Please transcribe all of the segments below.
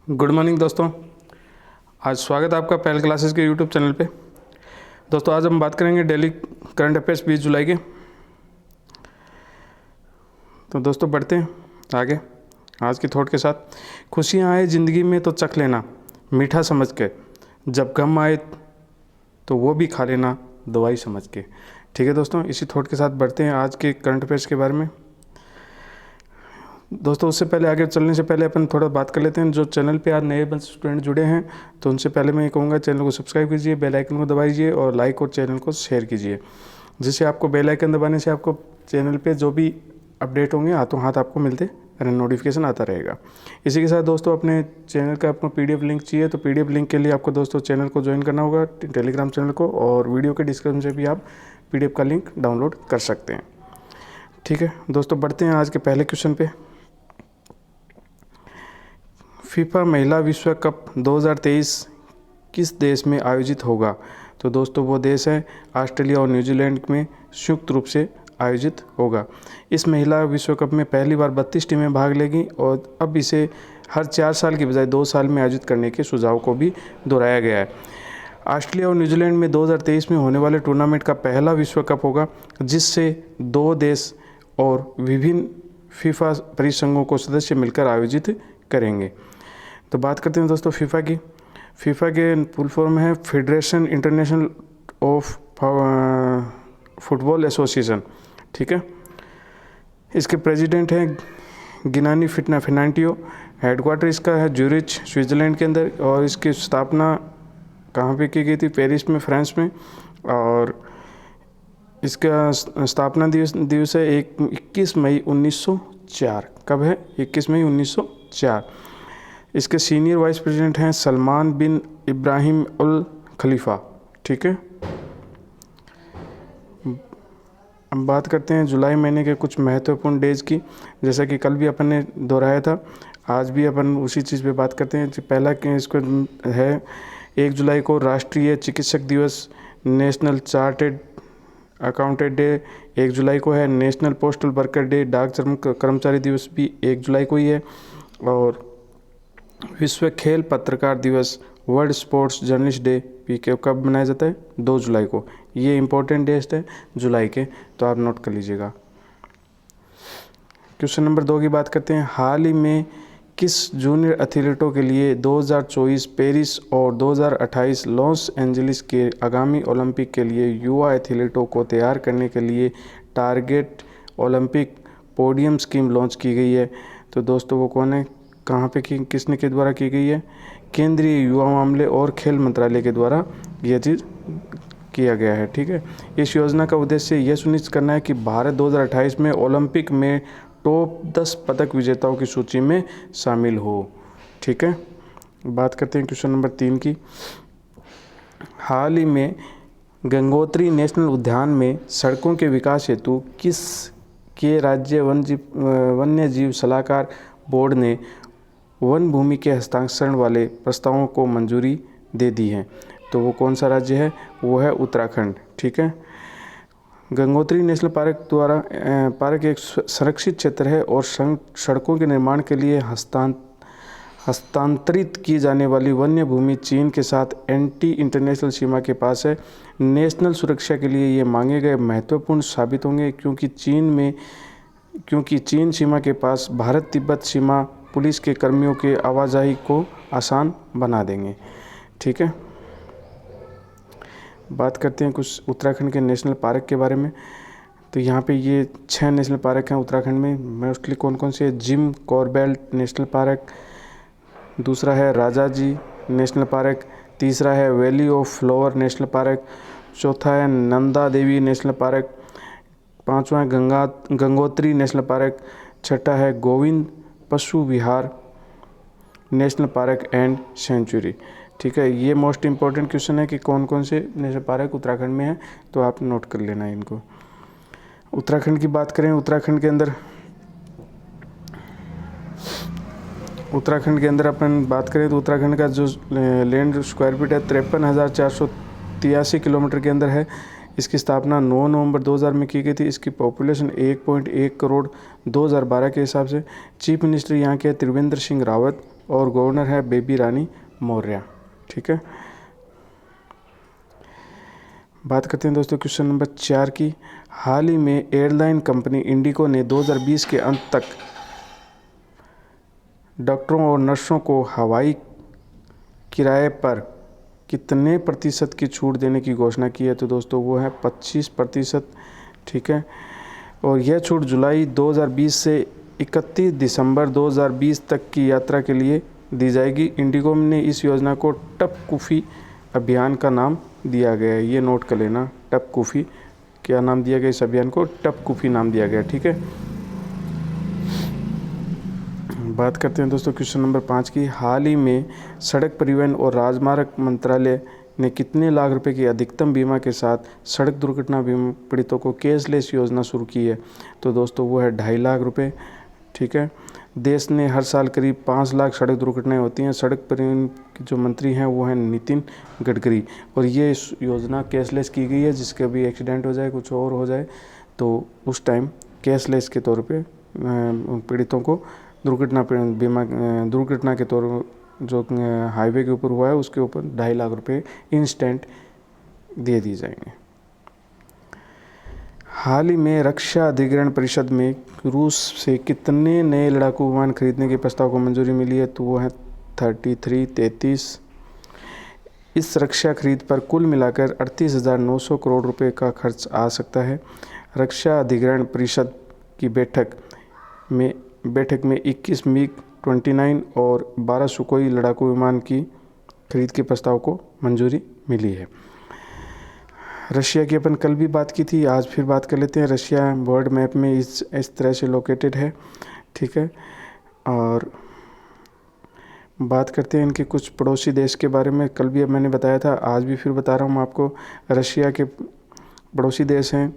Good morning दोस्तों। आज स्वागत है आपका पहल क्लासेस के यूट्यूब चैनल पे। दोस्तों आज हम बात करेंगे डेली करंट अफेयर्स 20 जुलाई के। तो दोस्तों बढ़ते हैं आगे आज की थॉट के साथ। खुशियाँ आए ज़िंदगी में तो चख लेना मीठा समझ के, जब गम आए तो वो भी खा लेना दवाई समझ के। ठीक है दोस्तों, इसी थॉट के साथ बढ़ते हैं आज के करंट अफेयर्स के बारे में। दोस्तों उससे पहले आगे चलने से पहले अपन थोड़ा बात कर लेते हैं। जो चैनल पे आज नए स्टूडेंट जुड़े हैं तो उनसे पहले मैं ये कहूँगा चैनल को सब्सक्राइब कीजिए, बेल आइकन को दबाइए और लाइक और चैनल को शेयर कीजिए, जिससे आपको बेल आइकन दबाने से आपको चैनल पे जो भी अपडेट होंगे हाथों हाथ आपको मिलते नोटिफिकेशन आता रहेगा। इसी के साथ दोस्तों अपने चैनल का आपको PDF लिंक चाहिए तो PDF लिंक के लिए आपको दोस्तों चैनल को ज्वाइन करना होगा, टेलीग्राम चैनल को, और वीडियो के डिस्क्रिप्शन से भी आप PDF का लिंक डाउनलोड कर सकते हैं। ठीक है दोस्तों, बढ़ते हैं आज के पहले क्वेश्चन पे। फीफा महिला विश्व कप 2023 किस देश में आयोजित होगा? तो दोस्तों वो देश है ऑस्ट्रेलिया और न्यूजीलैंड में संयुक्त रूप से आयोजित होगा। इस महिला विश्व कप में पहली बार 32 टीमें भाग लेंगी और अब इसे हर 4 साल की बजाय 2 साल में आयोजित करने के सुझाव को भी दोहराया गया है। ऑस्ट्रेलिया और न्यूजीलैंड में 2023 में होने वाले टूर्नामेंट का पहला विश्व कप होगा, जिससे 2 देश और विभिन्न फीफा परिसंघों को सदस्य मिलकर आयोजित करेंगे। तो बात करते हैं दोस्तों फीफा की। फीफा के फुल फॉर्म है federation international of football association. ठीक है, इसके प्रेसिडेंट हैं गिनानी फिनांटियो। हेडक्वार्टर इसका है ज्यूरिच स्विट्ज़रलैंड के अंदर, और इसकी स्थापना कहाँ पे की गई थी? पेरिस में, फ्रांस में। और इसका स्थापना दिवस है 21 मई 1904। कब है? 21 मई 1904। इसके सीनियर वाइस प्रेसिडेंट हैं सलमान बिन इब्राहिम उल खलीफा। ठीक है, अब बात करते हैं जुलाई महीने के कुछ महत्वपूर्ण डेज की। जैसा कि कल भी अपन ने दोहराया था, आज भी अपन उसी चीज़ पे बात करते हैं। पहला इसको है 1 जुलाई को राष्ट्रीय चिकित्सक दिवस, नेशनल चार्टेड अकाउंटेंट डे 1 जुलाई को है, नेशनल पोस्टल वर्कर डे, डाक कर्मचारी दिवस भी 1 जुलाई को ही है, और विश्व खेल पत्रकार दिवस, वर्ल्ड स्पोर्ट्स जर्नलिस्ट डे भी कब मनाया जाता है? 2 जुलाई को। ये इंपॉर्टेंट डेट है जुलाई के, तो आप नोट कर लीजिएगा। क्वेश्चन नंबर 2 की बात करते हैं। हाल ही में किस जूनियर एथलीटों के लिए 2024 पेरिस और 2028 लॉस एंजलिस के आगामी ओलंपिक के लिए युवा एथलीटों को तैयार करने के लिए target Olympic podium scheme launch की गई है? तो दोस्तों वो कौन है, कहाँ पे किसने के द्वारा की गई है? केंद्रीय युवा मामले और खेल मंत्रालय के द्वारा यह चीज़ किया गया है। ठीक है, इस योजना का उद्देश्य यह सुनिश्चित करना है कि भारत 2028 में ओलंपिक में टॉप 10 पदक विजेताओं की सूची में शामिल हो। ठीक है, बात करते हैं क्वेश्चन नंबर 3 की। हाल ही में गंगोत्री नेशनल उद्यान में सड़कों के विकास हेतु किस के राज्य वन्य जीव सलाहकार बोर्ड ने वन भूमि के हस्तांतरण वाले प्रस्तावों को मंजूरी दे दी है? तो वो कौन सा राज्य है? वो है उत्तराखंड। ठीक है, गंगोत्री नेशनल पार्क एक संरक्षित क्षेत्र है और सड़कों के निर्माण के लिए हस्तांतरित की जाने वाली वन्य भूमि चीन के साथ इंटरनेशनल सीमा के पास है। नेशनल सुरक्षा के लिए ये मांगे गए महत्वपूर्ण साबित होंगे, क्योंकि चीन सीमा के पास भारत तिब्बत सीमा पुलिस के कर्मियों के आवाजाही को आसान बना देंगे। ठीक है, बात करते हैं कुछ उत्तराखंड के नेशनल पार्क के बारे में। तो यहाँ पे ये 6 नेशनल पार्क हैं उत्तराखंड में। मोस्टली कौन कौन से? जिम कॉर्बेट नेशनल पार्क, दूसरा है राजाजी नेशनल पार्क, तीसरा है valley of flower national park, चौथा है नंदा देवी नेशनल पार्क, 5वां है गंगोत्री नेशनल पार्क, छठा है गोविंद पशु विहार नेशनल पार्क एंड सेंचुरी। ठीक है, ये मोस्ट इम्पॉर्टेंट क्वेश्चन है कि कौन कौन से नेशनल पार्क उत्तराखंड में है, तो आप नोट कर लेना है इनको। उत्तराखंड की बात करें, उत्तराखंड के अंदर अपन बात करें तो उत्तराखंड का जो लैंड स्क्वायर फीट है 53,483 किलोमीटर के अंदर है। इसकी स्थापना 9 नवंबर 2000 में की गई थी। इसकी पॉपुलेशन 1.1 करोड़ 2012 के हिसाब से। चीफ मिनिस्टर यहाँ के त्रिवेंद्र सिंह रावत। और गवर्नर है बेबी रानी मौर्य। ठीक है, बात करते हैं दोस्तों क्वेश्चन नंबर 4 की। हाल ही में एयरलाइन कंपनी इंडिगो ने 2020 के अंत तक डॉक्टरों और नर्सों को हवाई किराए पर कितने प्रतिशत की छूट देने की घोषणा की है? तो दोस्तों वो है 25%। ठीक है, और यह छूट जुलाई 2020 से 31 दिसंबर 2020 तक की यात्रा के लिए दी जाएगी। इंडिगो ने इस योजना को टप कुफी अभियान का नाम दिया गया है, ये नोट कर लेना। टप कुफी क्या नाम दिया गया इस अभियान को? टप कुफी नाम दिया गया। ठीक है, बात करते हैं दोस्तों क्वेश्चन नंबर 5 की। हाल ही में सड़क परिवहन और राजमार्ग मंत्रालय ने कितने लाख रुपए की अधिकतम बीमा के साथ सड़क दुर्घटना बीमा पीड़ितों को कैशलेस योजना शुरू की है? तो दोस्तों वो है 2.5 लाख रुपए। ठीक है, देश ने हर साल करीब 5 लाख सड़क दुर्घटनाएं होती हैं। सड़क परिवहन के जो मंत्री हैं वो हैं नितिन गडकरी, और ये योजना कैशलेस की गई है। जिसके भी एक्सीडेंट हो जाए, कुछ और हो जाए, तो उस टाइम कैशलेस के तौर पे पीड़ितों को दुर्घटना बीमा दुर्घटना के तौर जो हाईवे के ऊपर हुआ है उसके ऊपर 2.5 लाख रुपए इंस्टेंट दे दिए जाएंगे। हाल ही में रक्षा अधिग्रहण परिषद में रूस से कितने नए लड़ाकू विमान खरीदने के प्रस्ताव को मंजूरी मिली है? तो वो है 33। इस रक्षा खरीद पर कुल मिलाकर 38,900 करोड़ रुपए का खर्च आ सकता है। रक्षा अधिग्रहण परिषद की बैठक में 21 मिग-29 और 12 सुखोई लड़ाकू विमान की खरीद के प्रस्ताव को मंजूरी मिली है। रशिया की अपन कल भी बात की थी, आज फिर बात कर लेते हैं। रशिया वर्ल्ड मैप में इस तरह से लोकेटेड है। ठीक है, और बात करते हैं इनके कुछ पड़ोसी देश के बारे में। कल भी मैंने बताया था, आज भी फिर बता रहा हूँ आपको। रशिया के पड़ोसी देश हैं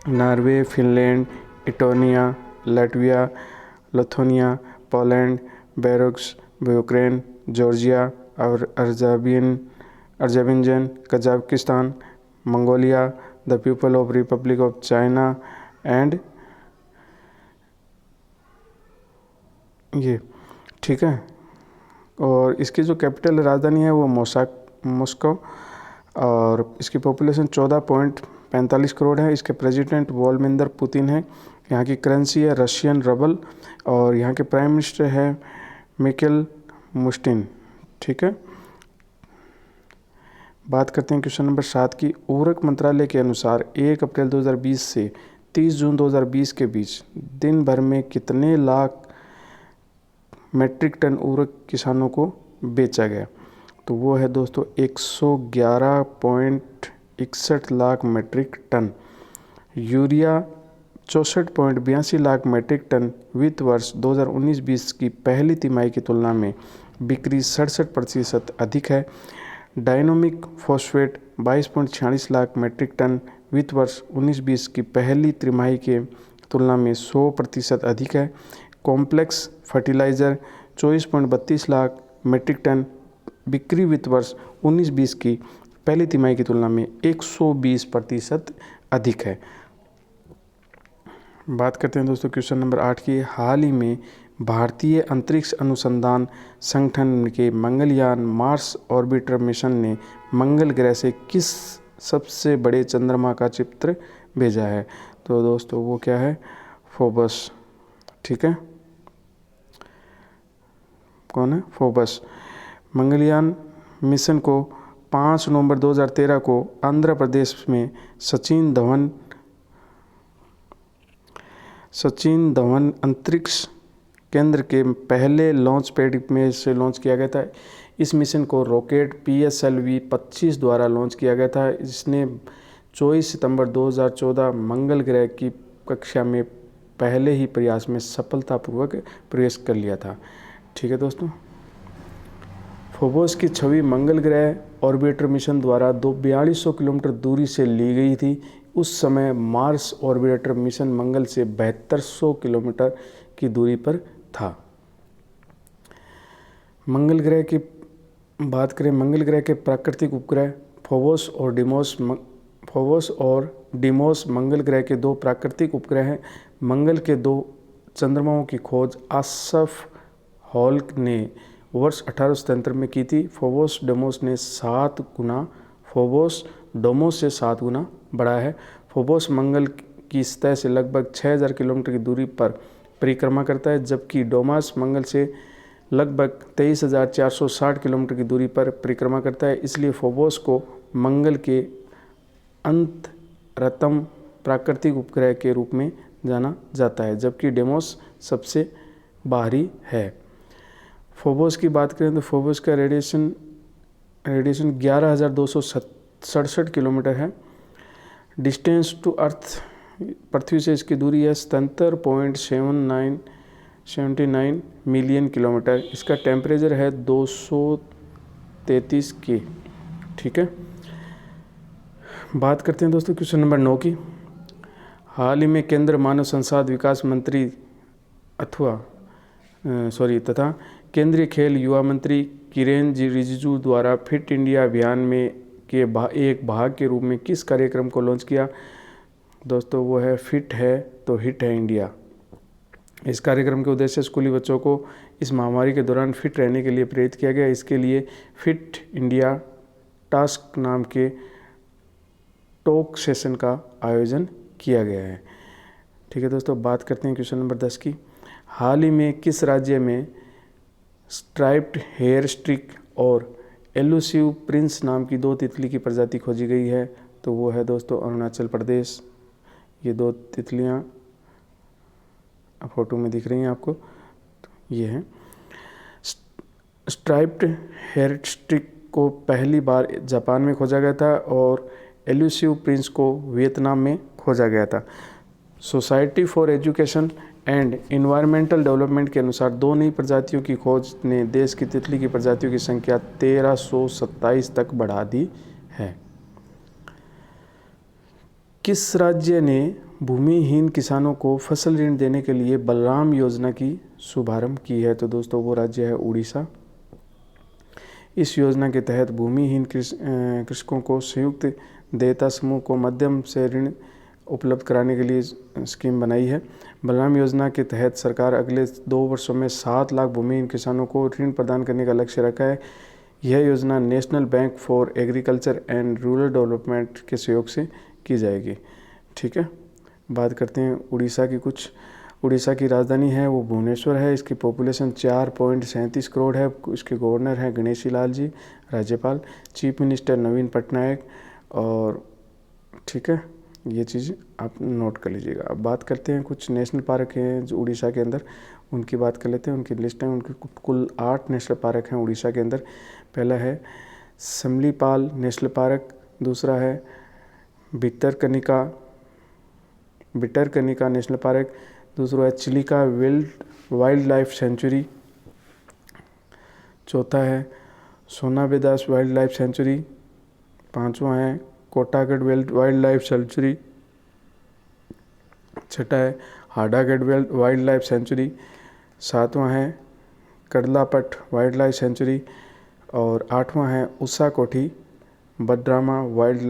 Norway, Finland, Estonia, Latvia, Lithuania, Poland, Belarus, Ukraine, Georgia और Azerbaijan, Kazakhstan, Mongolia, the people of republic of China and ये। ठीक है, और इसकी जो कैपिटल राजधानी है वो मॉस्को, और इसकी पॉपुलेशन 14.45 करोड़ है। इसके प्रेसिडेंट व्लादिमीर पुतिन है। यहाँ की करेंसी है रशियन रबल, और यहाँ के प्राइम मिनिस्टर है मिकेल मुस्टिन। ठीक है, बात करते हैं क्वेश्चन नंबर 7 की। उर्वरक मंत्रालय के अनुसार 1 अप्रैल 2020 से 30 जून 2020 के बीच दिन भर में कितने लाख मेट्रिक टन उर्वरक किसानों को बेचा गया? तो वो है दोस्तों 111.61 lakh metric ton. Urea 64.82 lakh metric ton वित्त वर्ष 2019-20 की पहली तिमाही की तुलना में बिक्री 67% अधिक है। डायनोमिक फॉस्फेट 22.46 लाख मेट्रिक टन वित्त वर्ष 19-20 की पहली तिमाही के तुलना में 100% अधिक है। Complex fertiliser 24.32 lakh metric ton बिक्री वित्त वर्ष 19-20 की पहली तिमाही की तुलना में 120% अधिक है। बात करते हैं दोस्तों क्वेश्चन नंबर 8 की। हाल ही में भारतीय अंतरिक्ष अनुसंधान संगठन के मंगलयान मार्स ऑर्बिटर मिशन ने मंगल ग्रह से किस सबसे बड़े चंद्रमा का चित्र भेजा है? तो दोस्तों वो क्या है? फोबस। ठीक है, कौन है? फोबस। मंगलयान मिशन को 5 नवंबर 2013 को आंध्र प्रदेश में सचिन धवन अंतरिक्ष केंद्र के पहले लॉन्च पैड में से लॉन्च किया गया था। इस मिशन को रॉकेट PSLV-25 द्वारा लॉन्च किया गया था। इसने 24 सितंबर 2014 मंगल ग्रह की कक्षा में पहले ही प्रयास में सफलतापूर्वक प्रवेश कर लिया था। ठीक है दोस्तों, फोबोस की छवि मंगल ग्रह ऑर्बिटर मिशन द्वारा 4200 किलोमीटर दूरी से ली गई थी। उस समय मार्स ऑर्बिटर मिशन मंगल से 7200 किलोमीटर की दूरी पर था। मंगल ग्रह की बात करें, मंगल ग्रह के प्राकृतिक उपग्रह फोबोस और डिमोस मंगल ग्रह के 2 प्राकृतिक उपग्रह हैं। मंगल के 2 चंद्रमाओं की खोज आसफ हॉल ने वर्ष 1877 में की थी। फोबोस डेमोस ने 7 गुना, फोबोस डोमोस से 7 गुना बड़ा है। फोबोस मंगल की सतह से लगभग 6000 किलोमीटर की दूरी पर परिक्रमा करता है, जबकि डोमास मंगल से लगभग 23,460 किलोमीटर की दूरी पर परिक्रमा करता है। इसलिए फोबोस को मंगल के अंतरतम प्राकृतिक उपग्रह के रूप में जाना जाता है, जबकि डेमोस सबसे बाहरी है। फोबोस की बात करें तो फोबोस का रेडिएशन 11,267 किलोमीटर है। डिस्टेंस टू अर्थ, पृथ्वी से इसकी दूरी है 77.79 मिलियन किलोमीटर। इसका टेम्परेचर है 233 के। ठीक है, बात करते हैं दोस्तों क्वेश्चन नंबर 9 की। हाल ही में केंद्र मानव संसाधन विकास मंत्री तथा केंद्रीय खेल युवा मंत्री किरेन रिजिजू द्वारा फिट इंडिया अभियान में के एक भाग के रूप में किस कार्यक्रम को लॉन्च किया? दोस्तों वो है फिट है तो हिट है इंडिया। इस कार्यक्रम के उद्देश्य स्कूली बच्चों को इस महामारी के दौरान फिट रहने के लिए प्रेरित किया गया। इसके लिए फिट इंडिया टास्क नाम के टॉक सेशन का आयोजन किया गया है। ठीक है दोस्तों, बात करते हैं क्वेश्चन नंबर 10 की। हाल ही में किस राज्य में स्ट्राइप्ड हेयर स्ट्रिक और एलुसिव प्रिंस नाम की 2 तितली की प्रजाति खोजी गई है? तो वो है दोस्तों अरुणाचल प्रदेश। ये 2 तितलियाँ फोटो में दिख रही हैं आपको, तो ये हैं। स्ट्राइप्ड हेयर स्ट्रिक को पहली बार जापान में खोजा गया था और एलुसिव प्रिंस को वियतनाम में खोजा गया था। Society for education and environmental development के अनुसार 2 नई प्रजातियों की खोज ने देश की तितली की प्रजातियों की संख्या 1327 तक बढ़ा दी है। किस राज्य ने भूमिहीन किसानों को फसल ऋण देने के लिए बलराम योजना की शुभारंभ की है? तो दोस्तों वो राज्य है उड़ीसा। इस योजना के तहत भूमिहीन कृषकों को संयुक्त देयता समूह को माध्यम से ऋण उपलब्ध कराने के लिए स्कीम बनाई है। बलराम योजना के तहत सरकार अगले 2 वर्षों में 7 लाख भूमिहीन किसानों को ऋण प्रदान करने का लक्ष्य रखा है। यह योजना national bank for agriculture and rural development के सहयोग से की जाएगी। ठीक है, बात करते हैं उड़ीसा की कुछ। उड़ीसा की राजधानी है वो भुवनेश्वर है। इसकी पॉपुलेशन 4.37 करोड़ है। इसके गवर्नर हैं गणेशी लाल जी, राज्यपाल, चीफ मिनिस्टर नवीन पटनायक। और ठीक है, ये चीज़ आप नोट कर लीजिएगा। अब बात करते हैं कुछ नेशनल पार्क हैं जो उड़ीसा के अंदर, उनकी बात कर लेते हैं। उनकी लिस्ट है, उनके कुल 8 नेशनल पार्क हैं उड़ीसा के अंदर। पहला है सिमलीपाल नेशनल पार्क, दूसरा है भितरकनिका नेशनल पार्क, दूसरा है चिलिका वाइल्ड लाइफ सेंचुरी, चौथा है सोनाबेदास वाइल्ड लाइफ सेंचुरी, 5वां है कोटागढ़ वाइल्ड लाइफ सेंचुरी, छठा है हाडागढ़ वाइल्ड लाइफ सेंचुरी, 7वां है कड़लापट वाइल्ड लाइफ सेंचुरी और 8वां है उषा कोठी बद्रामा वाइल्ड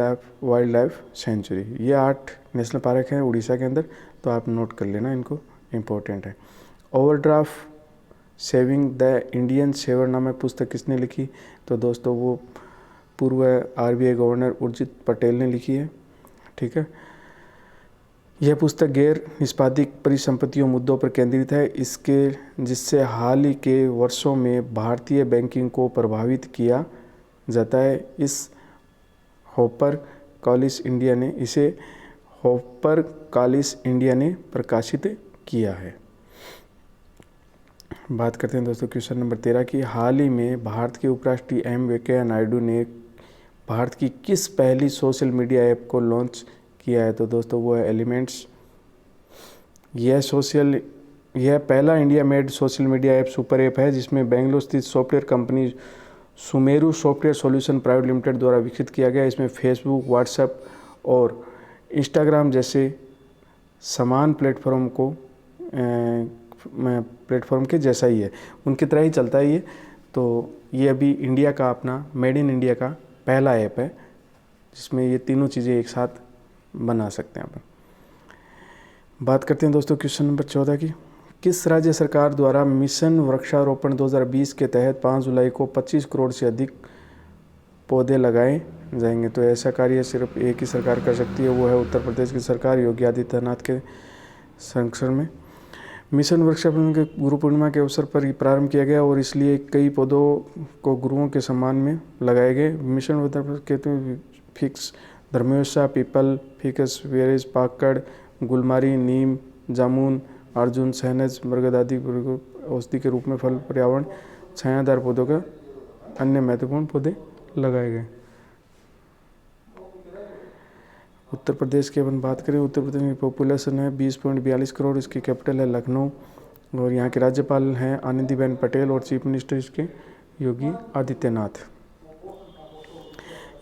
लाइफ सेंचुरी। ये 8 नेशनल पार्क हैं उड़ीसा के अंदर, तो आप नोट कर लेना, इनको इम्पोर्टेंट है। Overdraft saving the Indian saver नामक पुस्तक किसने लिखी? तो दोस्तों वो पूर्व RBI गवर्नर उर्जित पटेल ने लिखी है। ठीक है, यह पुस्तक गैर निष्पादित परिसंपत्तियों मुद्दों पर केंद्रित है, जिससे हाल ही के वर्षों में भारतीय बैंकिंग को प्रभावित किया जाता है। इसे हॉपर कॉलिस इंडिया ने प्रकाशित किया है। बात करते हैं दोस्तों क्वेश्चन नंबर 13 की। हाल ही में भारत के उपराष्ट्रपति M वेंकैया नायडू ने भारत की किस पहली सोशल मीडिया ऐप को लॉन्च किया है? तो दोस्तों वो है एलिमेंट्स। यह पहला India made social media app super app है, जिसमें बेंगलुरु स्थित software company Sumeru software solution private limited द्वारा विकसित किया गया। इसमें फेसबुक, व्हाट्सएप और इंस्टाग्राम जैसे समान प्लेटफॉर्म के जैसा ही है, उनकी तरह ही चलता है ये। तो ये अभी इंडिया का अपना मेड इन इंडिया का पहला ऐप है, जिसमें ये तीनों चीज़ें एक साथ बना सकते हैं अपन। बात करते हैं दोस्तों क्वेश्चन नंबर 14 की। किस राज्य सरकार द्वारा मिशन वृक्षारोपण 2020 के तहत 5 जुलाई को 25 करोड़ से अधिक पौधे लगाए जाएंगे? तो ऐसा कार्य सिर्फ एक ही सरकार कर सकती है, वो है उत्तर प्रदेश की सरकार योगी आदित्यनाथ के संरक्षण में। मिशन वृक्षारोपण के गुरु पूर्णिमा के अवसर पर प्रारंभ किया गया और इसलिए कई पौधों को गुरुओं के सम्मान में लगाए गए। मिशन वृक्षारोपण कहते हैं फिक्स, धर्मयोसा, पीपल, फिकस, वेरेस, पाकड़, गुलमारी, नीम, जामुन, अर्जुन, सहनज, बरगद आदि औषधि के रूप में फल, पर्यावरण, छायादार पौधों का अन्य महत्वपूर्ण पौधे लगाए गए। उत्तर प्रदेश की अपन बात करें, उत्तर प्रदेश की पॉपुलेशन है 20.42 करोड़, इसकी कैपिटल है लखनऊ और यहाँ के राज्यपाल हैं आनंदीबेन पटेल और चीफ मिनिस्टर इसके योगी आदित्यनाथ।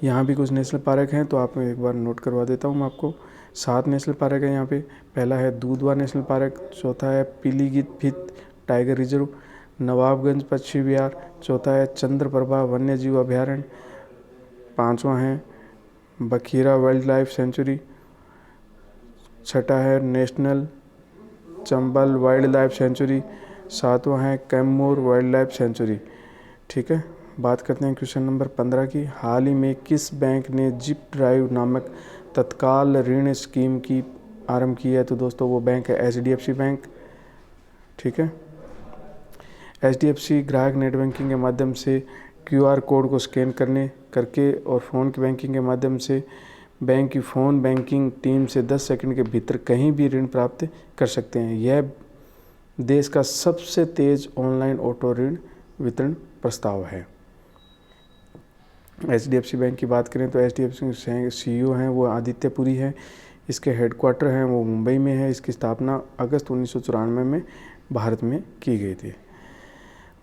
यहाँ भी कुछ नेशनल पार्क हैं, तो आप एक बार नोट करवा देता हूँ मैं आपको। 7 नेशनल पार्क है यहाँ पे। पहला है दूधवा नेशनल पार्क, चौथा है पीलीभीत टाइगर रिजर्व, नवाबगंज पश्चिमी बिहार, चौथा है चंद्रप्रभा वन्य जीव अभयारण्य, 5वां है बखीरा वाइल्ड लाइफ सेंचुरी, 6ठा है national Chambal wild life sanctuary, 7वां है कैमूर वाइल्ड लाइफ सेंचुरी। ठीक है, बात करते हैं क्वेश्चन नंबर 15 की। हाल ही में किस बैंक ने जिप ड्राइव नामक तत्काल ऋण स्कीम की आरंभ की है? तो दोस्तों वो बैंक है HDFC बैंक। ठीक है, HDFC ग्राहक नेट बैंकिंग के माध्यम से QR कोड को स्कैन करके और फ़ोन की बैंकिंग के माध्यम से बैंक की फ़ोन बैंकिंग टीम से 10 सेकंड के भीतर कहीं भी ऋण प्राप्त कर सकते हैं। यह देश का सबसे तेज़ ऑनलाइन ऑटो ऋण वितरण प्रस्ताव है। HDFC बैंक की बात करें तो HDFC के CEO हैं वो आदित्य पुरी है। इसके हेडक्वार्टर हैं वो मुंबई में है। इसकी स्थापना अगस्त 1994 में भारत में की गई थी।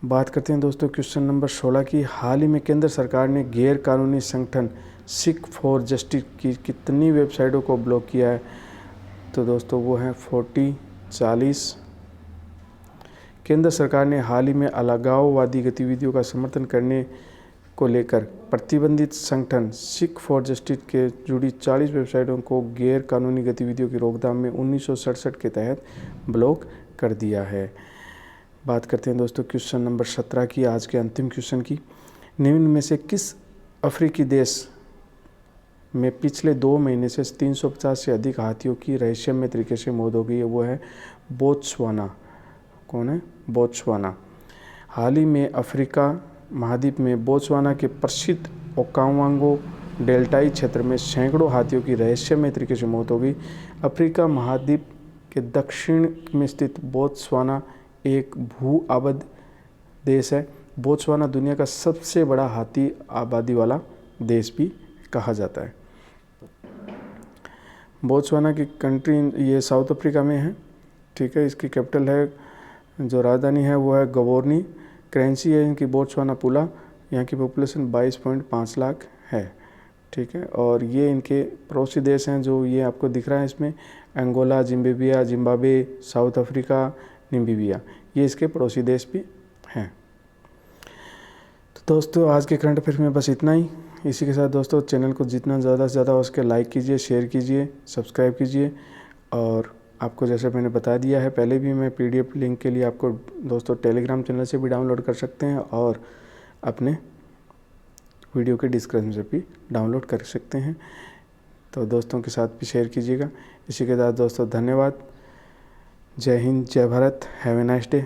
बात करते हैं दोस्तों क्वेश्चन नंबर 16 की। हाल ही में केंद्र सरकार ने गैर कानूनी संगठन सिख फॉर जस्टिस की कितनी वेबसाइटों को ब्लॉक किया है? तो दोस्तों वो हैं 40 केंद्र सरकार ने हाल ही में अलगाववादी गतिविधियों का समर्थन करने को लेकर प्रतिबंधित संगठन सिख फॉर जस्टिस के जुड़ी 40 वेबसाइटों को गैर कानूनी गतिविधियों की रोकथाम में 1967 के तहत ब्लॉक कर दिया है। बात करते हैं दोस्तों क्वेश्चन नंबर 17 की, आज के अंतिम क्वेश्चन की। निम्न में से किस अफ्रीकी देश में पिछले 2 महीने से 350 से अधिक हाथियों की रहस्यमय तरीके से मौत हो गई है? वो है बोत्सवाना। कौन है? बोत्सवाना। हाल ही में अफ्रीका महाद्वीप में बोत्सवाना के प्रसिद्ध ओकावांगो डेल्टाई क्षेत्र में सैकड़ों हाथियों की रहस्यमय तरीके से मौत हो गई। अफ्रीका महाद्वीप के दक्षिण में स्थित बोत्सवाना एक भू आबाद देश है। बोत्सवाना दुनिया का सबसे बड़ा हाथी आबादी वाला देश भी कहा जाता है। बोत्सवाना की कंट्री ये साउथ अफ्रीका में है। ठीक है, इसकी कैपिटल है, जो राजधानी है वो है गबोर्नी। करेंसी है इनकी बोत्सवाना पुला। यहाँ की पॉपुलेशन 22.5 लाख है। ठीक है, और ये इनके पड़ोसी देश हैं जो ये आपको दिख रहा है इसमें, Angola, Zimbabwe, South Africa, Namibia, ये इसके पड़ोसी देश भी हैं। तो दोस्तों आज के करंट अफेयर में बस इतना ही। इसी के साथ दोस्तों चैनल को जितना ज़्यादा से ज़्यादा हो सके लाइक कीजिए, शेयर कीजिए, सब्सक्राइब कीजिए। और आपको जैसे मैंने बता दिया है पहले भी, मैं PDF लिंक के लिए आपको दोस्तों टेलीग्राम चैनल से भी डाउनलोड कर सकते हैं और अपने वीडियो के डिस्क्रिप्शन से भी डाउनलोड कर सकते हैं। तो दोस्तों के साथ भी शेयर कीजिएगा। इसी के साथ दोस्तों धन्यवाद। जय हिंद, जय Bharat, have a nice day.